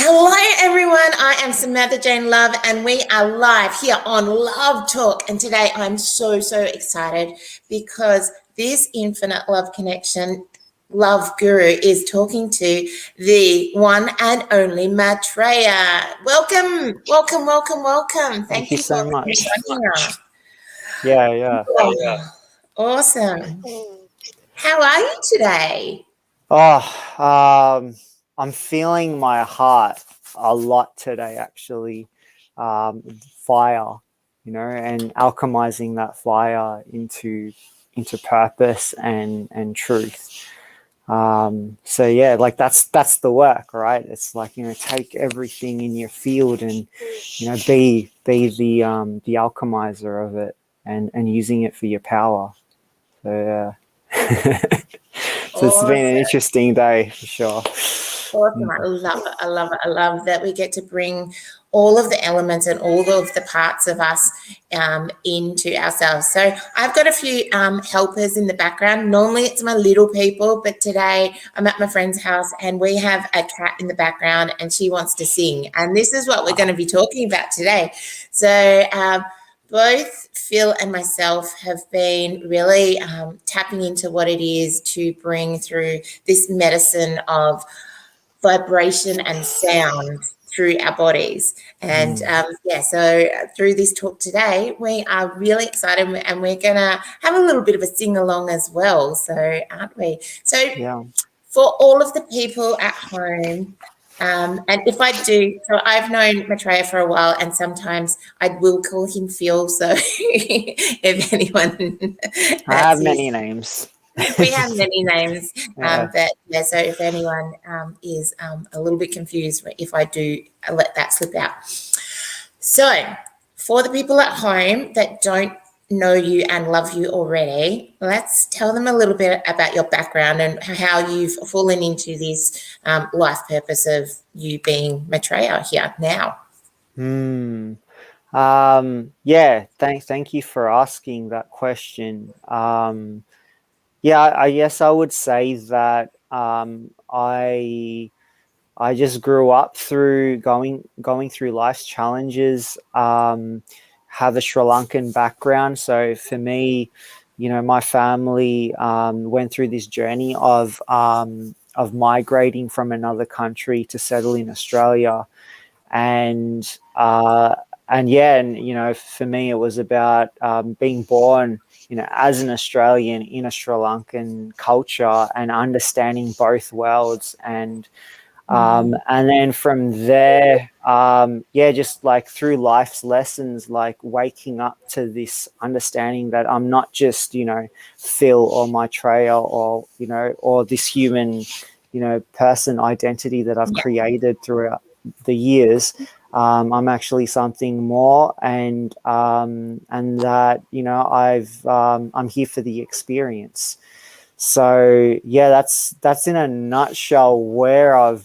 Hello, everyone. I am Samantha-Jayne Love, and we are live here on Love Talk. And today I'm so excited because this infinite love connection, love guru, is talking to the one and only Maitreya. Welcome. Thank you so much. joining us. Yeah. Awesome. How are you today? I'm feeling my heart a lot today, actually. Fire, and alchemizing that fire into purpose and truth. So yeah, like that's the work, right? It's like, take everything in your field and be the alchemizer of it and using it for your power. So yeah. So it's been an interesting day for sure. Awesome. I love it. I love that we get to bring all of the elements and all of the parts of us into ourselves. So I've got a few helpers in the background. Normally it's my little people, but today I'm at my friend's house and we have a cat in the background and she wants to sing. And this is what we're going to be talking about today. So both Phil and myself have been really tapping into what it is to bring through this medicine of vibration and sound through our bodies. And so through this talk today, we are really excited and we're going to have a little bit of a sing along as well. So, aren't we? So, for all of the people at home, and if I do, so I've known Maitreya for a while and sometimes I will call him Phil. So, if anyone. I have many names. We have many names, but yeah, so if anyone is a little bit confused, if I do let that slip out. So for the people at home that don't know you and love you already, let's tell them a little bit about your background and how you've fallen into this life purpose of you being Maitreya here now. Thank you for asking that question. I guess I would say that I just grew up through going through life's challenges. Have a Sri Lankan background, so for me, my family went through this journey of migrating from another country to settle in Australia, and for me it was about being born as an Australian in a Sri Lankan culture and understanding both worlds. And then from there, just like through life's lessons, like waking up to this understanding that I'm not just, Phil or Maitreya or this human, person identity that I've created throughout the years. I'm actually something more, and that I'm here for the experience. So yeah, that's in a nutshell where I've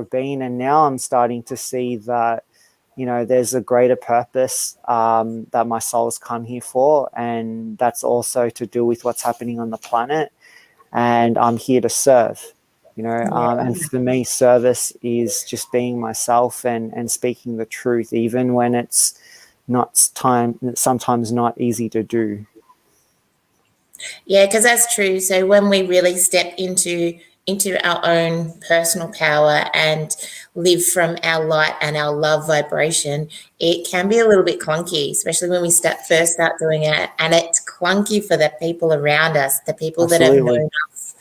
been, and now I'm starting to see that there's a greater purpose that my soul's come here for, and that's also to do with what's happening on the planet, and I'm here to serve. And for me, service is just being myself and speaking the truth, even when it's sometimes not easy to do. Yeah, because that's true. So when we really step into our own personal power and live from our light and our love vibration, it can be a little bit clunky, especially when we first start doing it. And it's clunky for the people around us, the people that have known us,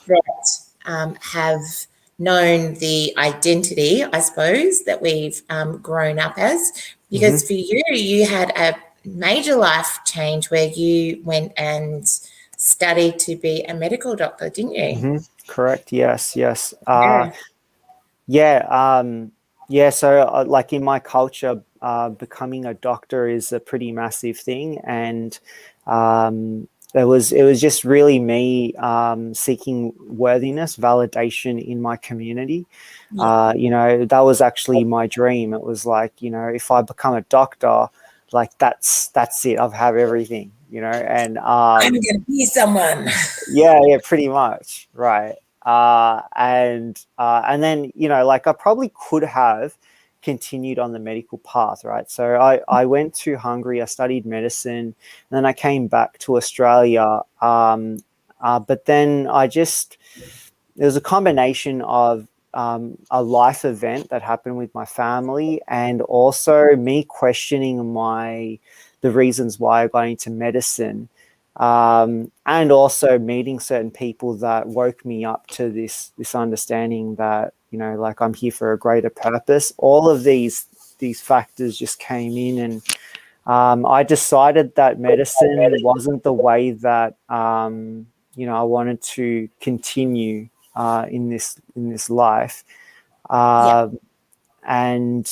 that have known the identity, I suppose, that we've grown up as. Because for you, you had a major life change where you went and studied to be a medical doctor, didn't you? Correct. Yes. So like in my culture, becoming a doctor is a pretty massive thing, and it was just really me seeking worthiness, validation in my community. That was actually my dream. It was like, if I become a doctor, like that's it. I've have everything, and I'm gonna be someone. Yeah, pretty much, right. And then, you know, like I probably could have continued on the medical path, right? So I went to Hungary, I studied medicine, and then I came back to Australia. But then there was a combination of a life event that happened with my family, and also me questioning the reasons why I got into medicine, and also meeting certain people that woke me up to this understanding that, you know, like I'm here for a greater purpose. All of these factors just came in, and I decided that medicine wasn't the way that you know, I wanted to continue in this life. Yeah. And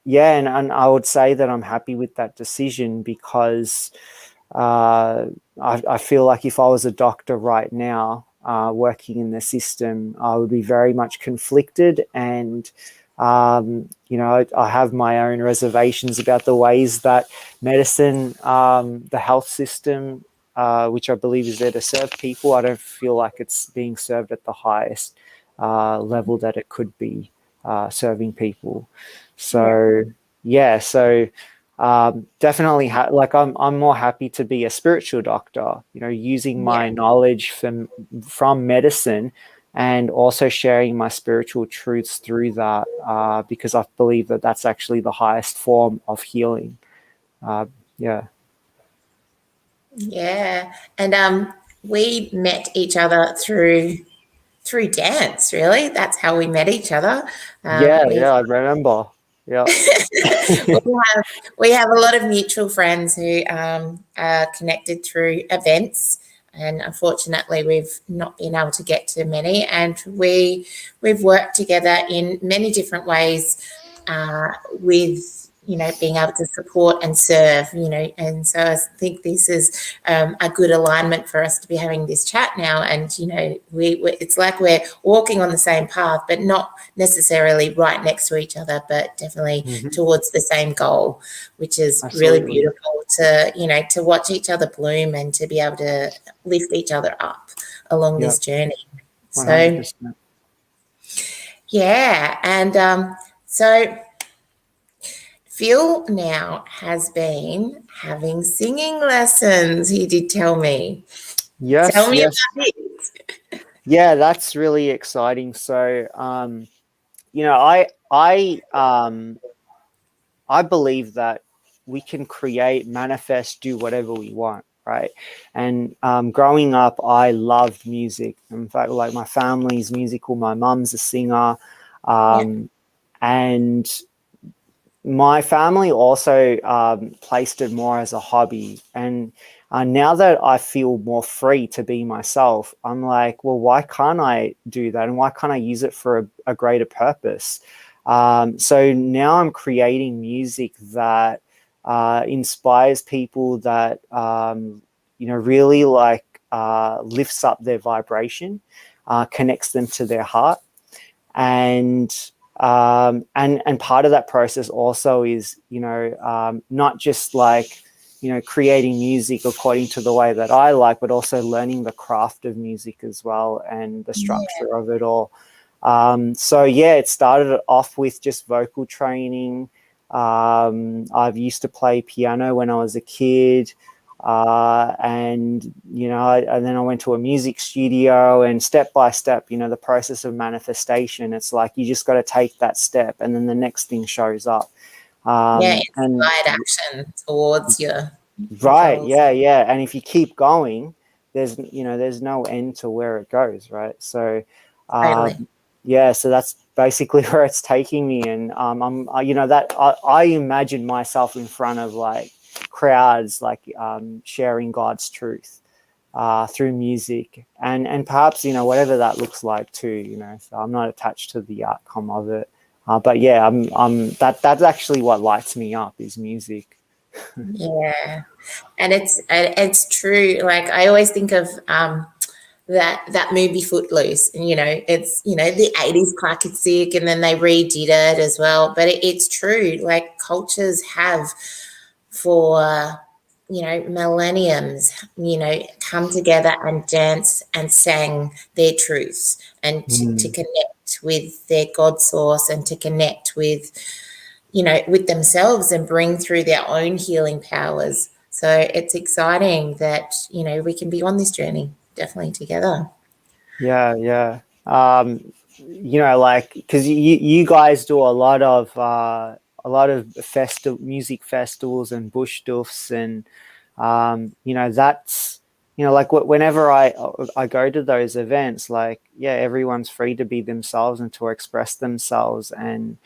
yeah, and I would say that I'm happy with that decision, because I feel like if I was a doctor right now, working in the system, I would be very much conflicted. And you know, I have my own reservations about the ways that medicine, the health system, which I believe is there to serve people, I don't feel like it's being served at the highest level that it could be serving people. So yeah, so definitely like I'm more happy to be a spiritual doctor, you know, using my knowledge from medicine, and also sharing my spiritual truths through that, because I believe that that's actually the highest form of healing. Yeah. Yeah. And we met each other through dance, really. That's how we met each other. Yeah, We've I remember. Yeah. we have a lot of mutual friends who are connected through events, and unfortunately, we've not been able to get to many. And we've worked together in many different ways, with, you know, being able to support and serve, you know. And so I think this is a good alignment for us to be having this chat now. And, you know, it's like we're walking on the same path, but not necessarily right next to each other, but definitely towards the same goal, which is really Absolutely. beautiful to, you know, to watch each other bloom and to be able to lift each other up along this journey. So 100%. yeah. And so Phil now has been having singing lessons, he did tell me. Tell Yes, me yes. about it. Yeah, that's really exciting. So, you know, I believe that we can create, manifest, do whatever we want, right? And growing up, I loved music. In fact, like my family's musical. My mum's a singer, Yeah. and my family also placed it more as a hobby. And now that I feel more free to be myself, I'm like, well, why can't I do that? And why can't I use it for a greater purpose? So now I'm creating music that inspires people, that, you know, really like lifts up their vibration, connects them to their heart. And part of that process also is, you know, not just like, you know, creating music according to the way that I like, but also learning the craft of music as well, and the structure of it all. So yeah, it started off with just vocal training. I've used to play piano when I was a kid. And you know, and then I went to a music studio, and step by step, you know, the process of manifestation, it's like you just got to take that step, and then the next thing shows up. And Inspired action towards your right, goals. yeah, and if you keep going, there's no end to where it goes, right? So Totally. yeah, so that's basically where it's taking me. And you know, that I imagine myself in front of like crowds, like sharing God's truth through music, and perhaps, you know, whatever that looks like too, you know. So I'm not attached to the outcome of it, but yeah, that's actually what lights me up, is music. Yeah. And it's true. Like I always think of that movie Footloose, and you know, it's, you know, the 80s classic, and then they redid it as well. But it's true. Like cultures have for millenniums, come together and dance and sang their truths, and to connect with their God source, and to connect with themselves and bring through their own healing powers. So it's exciting that, we can be on this journey definitely together. Yeah. Like, because you guys do a lot of music festivals and bush doofs, and that's like whenever I go to those events, like, yeah, everyone's free to be themselves and to express themselves, and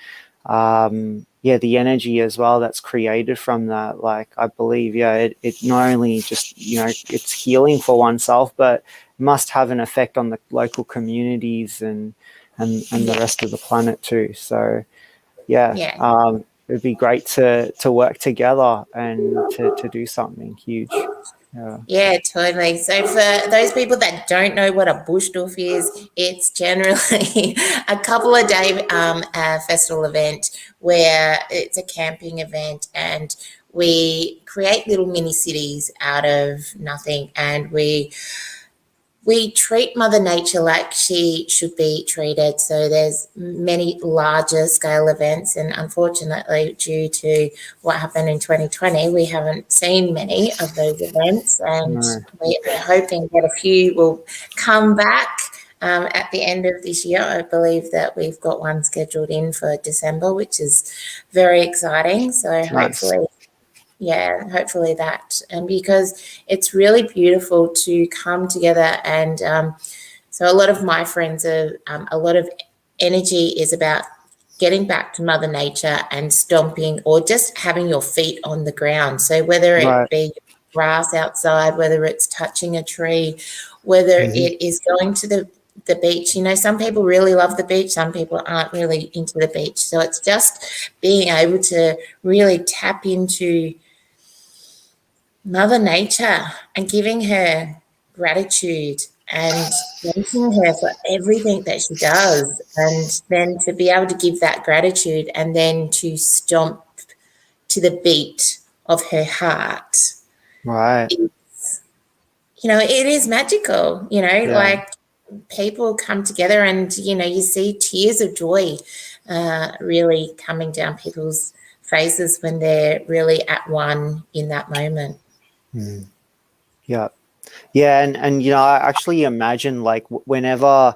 yeah, the energy as well that's created from that, like, I believe, yeah, it not only just it's healing for oneself, but must have an effect on the local communities and the rest of the planet too. So yeah, Yeah. it'd be great to work together and to do something huge. Yeah. Yeah, totally. So for those people that don't know what a bush doof is, it's generally a couple of day festival event where it's a camping event, and we create little mini cities out of nothing, and we treat Mother Nature like she should be treated. So there's many larger scale events, and unfortunately, due to what happened in 2020, we haven't seen many of those events, and No. we're hoping that a few will come back. At the end of this year, I believe that we've got one scheduled in for December, which is very exciting. So Nice. hopefully that, and because it's really beautiful to come together, and so a lot of my friends are, a lot of energy is about getting back to Mother Nature and stomping, or just having your feet on the ground. So whether it Right. be grass outside, whether it's touching a tree, whether it is going to the beach. Some people really love the beach, some people aren't really into the beach. So it's just being able to really tap into Mother Nature and giving her gratitude and thanking her for everything that she does. And then to be able to give that gratitude and then to stomp to the beat of her heart. Right. It is magical, Yeah. like people come together, and, you see tears of joy really coming down people's faces when they're really at one in that moment. Yeah. Yeah, and I actually imagine, like, whenever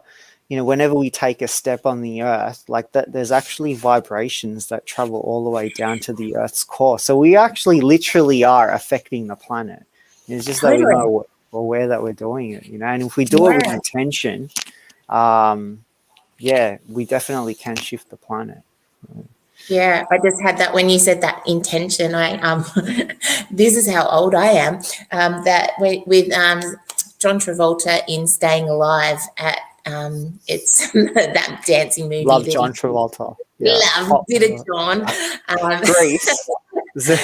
whenever we take a step on the earth, like that, there's actually vibrations that travel all the way down to the earth's core. So we actually literally are affecting the planet. It's just that we're Totally. not aware that we're doing it, and if we do it with Yeah. intention, yeah, we definitely can shift the planet. Yeah, I just had that when you said that intention. I this is how old I am. That with John Travolta in Staying Alive at it's that dancing movie Love that he John Travolta. Yeah. loved, Oh, did it, John? Greece.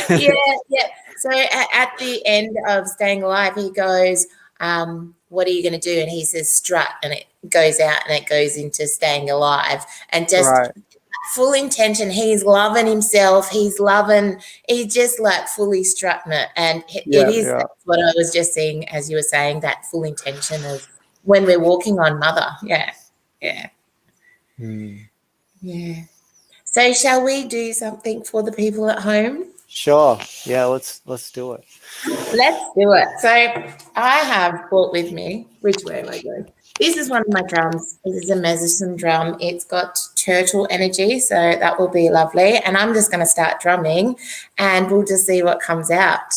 Yeah, yeah. So at the end of Staying Alive, he goes, "What are you going to do?" And he says, "Strut," and it goes out and it goes into Staying Alive, and just Right. full intention. He's loving himself. He's just like fully strutting it. And it Yeah. is, Yeah. that's what I was just seeing as you were saying, that full intention of when we're walking on Mother. Yeah. Yeah. Yeah. So shall we do something for the people at home? Sure. Yeah. Let's do it. Let's do it. So I have brought with me, which way am I going? This is one of my drums. This is a medicine drum. It's got turtle energy, so that will be lovely. And I'm just going to start drumming, and we'll just see what comes out.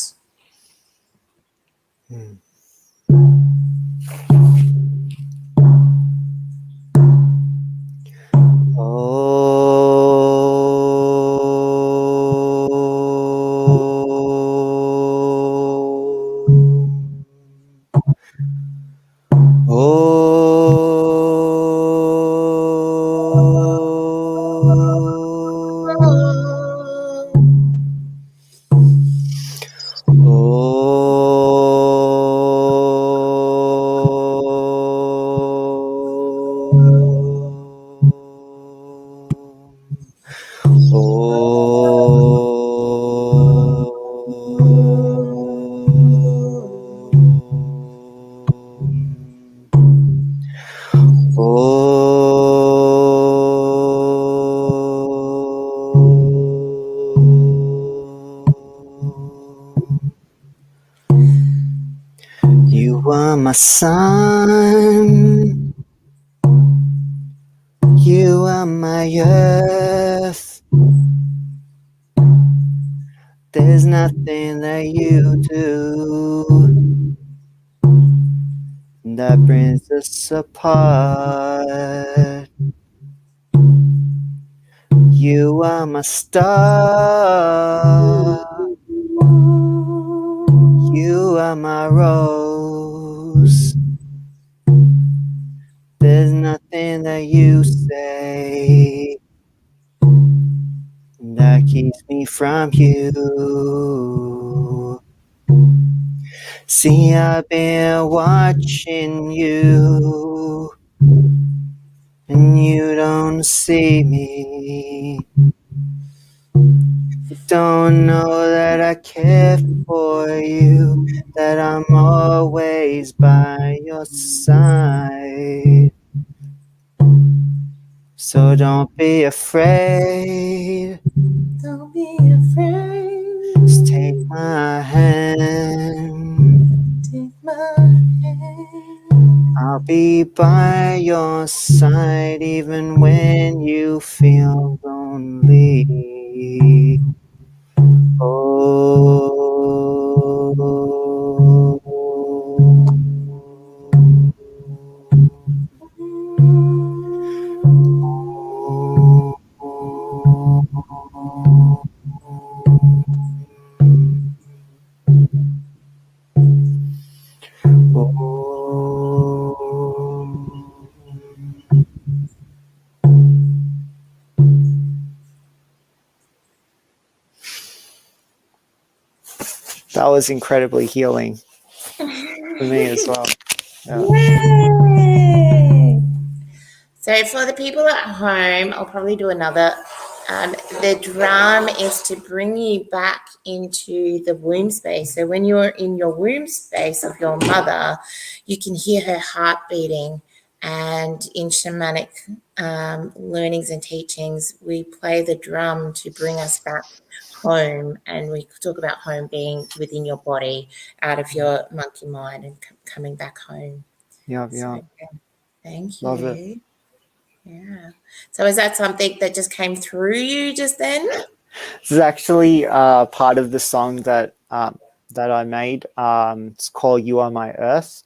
my sun. You are my earth. There's nothing that you do that brings us apart. You are my star. You are my rose. There's nothing that you say that keeps me from you. See, I've been watching you, and you don't see me. You don't know that I care for you, that I'm always by your side. So don't be afraid. Don't be afraid. Just take my hand. Take my hand. I'll be by your side even when you feel lonely. Oh. That was incredibly healing for me as well. Yeah. Yay! So for the people at home, I'll probably do another. The drum is to bring you back into the womb space. So when you're in your womb space of your mother, you can hear her heart beating. And in shamanic learnings and teachings, we play the drum to bring us back home. And we talk about home being within your body, out of your monkey mind, and coming back home. Yeah. So, thank you. Love it. Yeah. So is that something that just came through you just then? This is actually part of the song that I made. It's called "You Are My Earth,"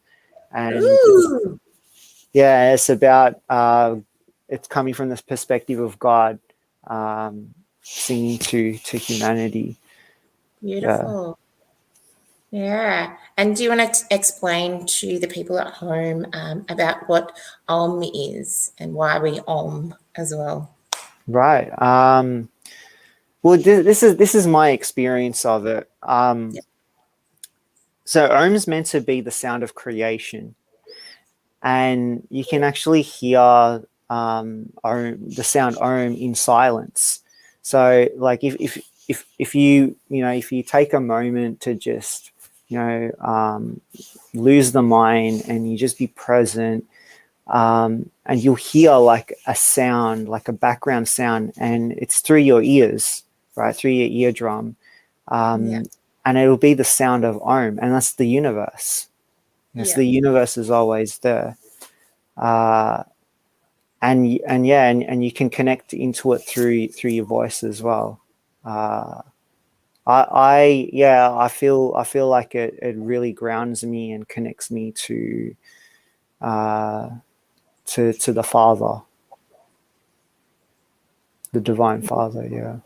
and Ooh, yeah, it's about it's coming from this perspective of God singing to humanity. beautiful. Yeah. And do you want to explain to the people at home about what Om is and why we Om as well? Right. Well, this is my experience of it. Yep. So Om's meant to be the sound of creation, and you can actually hear the sound Om in silence. So, like if you take a moment to just lose the mind and you just be present, and you'll hear like a sound, like a background sound, and it's through your ears, right, through your eardrum, Yeah. and it'll be the sound of Om, and that's the universe. Yes, Yeah. the universe is always there, and you can connect into it through your voice as well. I feel like it really grounds me and connects me to the Father, the Divine Father. Yeah.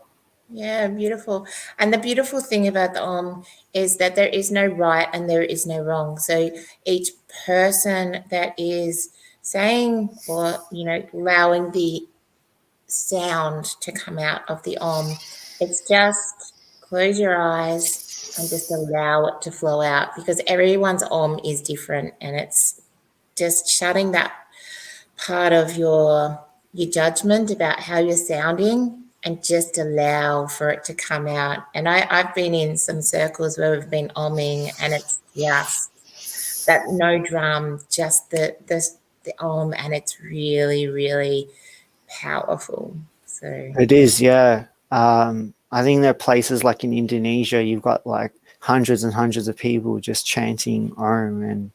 Yeah, beautiful. And the beautiful thing about the Om is that there is no right and there is no wrong. So each person that is saying or, allowing the sound to come out of the Om, it's just close your eyes and just allow it to flow out because everyone's Om is different and it's just shutting that part of your judgment about how you're sounding and just allow for it to come out. And I've been in some circles where we've been omming and it's just that no drum, just the om, and it's really, really powerful. So It is, yeah. I think there are places like in Indonesia, you've got like hundreds and hundreds of people just chanting Om, and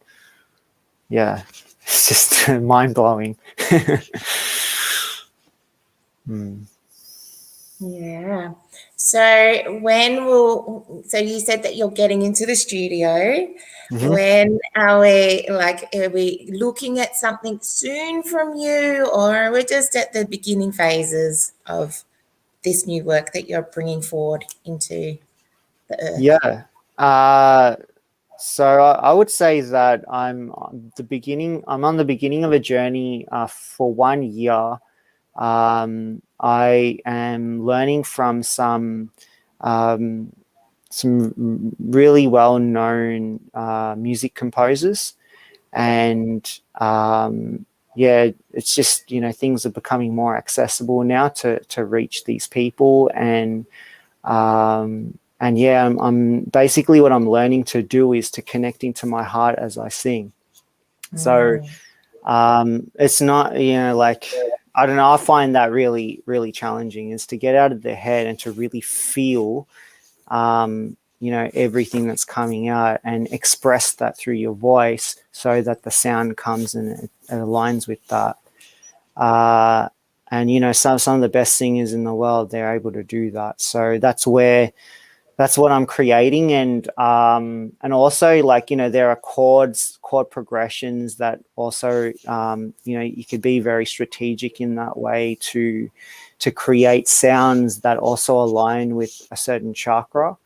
yeah, it's just mind blowing. Yeah. So so you said that you're getting into the studio. Mm-hmm. When are we looking at something soon from you, or we're just at the beginning phases of this new work that you're bringing forward into the earth? Yeah. So I would say that I'm on the beginning. I'm on the beginning of a journey for 1 year. I am learning from um, some really well-known music composers, and yeah, it's just, you know, things are becoming more accessible now to reach these people, and yeah, I'm basically, what I'm learning to do is to connect into my heart as I sing. So it's not, you know, like, I don't know, I find that really, really challenging, is to get out of the head and to really feel, you know, everything that's coming out and express that through your voice, so that the sound comes and it aligns with that. Uh, and, you know, some of the best singers in the world, they're able to do that. So that's what I'm creating. And also, like, you know, there are chord progressions that also, you know, you could be very strategic in that way to create sounds that also align with a certain chakra,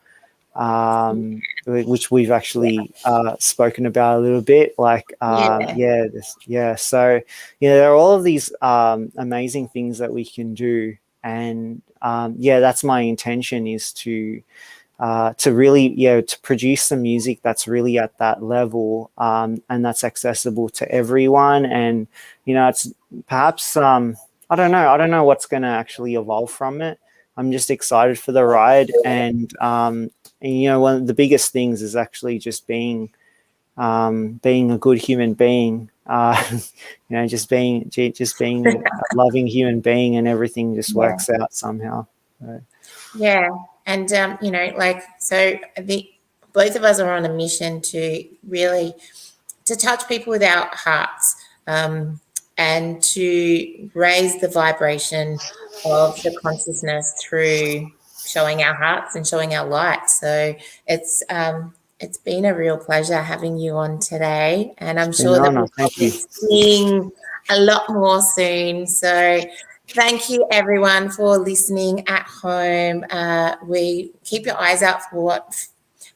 which we've actually spoken about a little bit. Like, Yeah. yeah. So, you know, there are all of these amazing things that we can do, and yeah, that's my intention, is to really, yeah, to produce some music that's really at that level, and that's accessible to everyone. And, you know, it's perhaps, I don't know what's going to actually evolve from it. I'm just excited for the ride. And, you know, one of the biggest things is actually just being a good human being, you know, just being a loving human being, and everything just Yeah. works out somehow. Right. Yeah. And, you know, like, so I think both of us are on a mission to really to touch people with our hearts, and to raise the vibration of the consciousness through showing our hearts and showing our light. So it's been a real pleasure having you on today, and I'm It's been an sure that honor. we'll Thank be you. seeing a lot more soon. So thank you everyone for listening at home. We keep your eyes out for what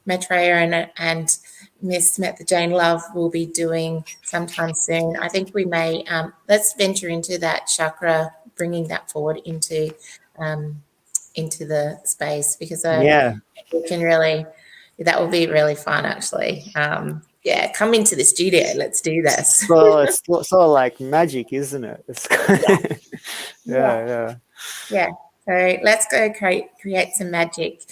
Maitreya and Miss Samantha-Jayne Love will be doing sometime soon. I think we may let's venture into that chakra, bringing that forward into the space, because Yeah. we can really, that will be really fun actually. Yeah, come into the studio. Let's do this. So it's sort of like magic, isn't it? It's Yeah, yeah, yeah. yeah. So let's go create some magic.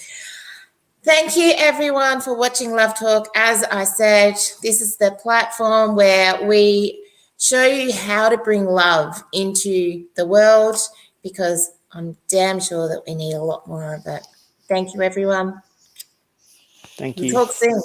Thank you, everyone, for watching Love Talk. As I said, this is the platform where we show you how to bring love into the world, because I'm damn sure that we need a lot more of it. Thank you, everyone. Thank We'll you. talk soon.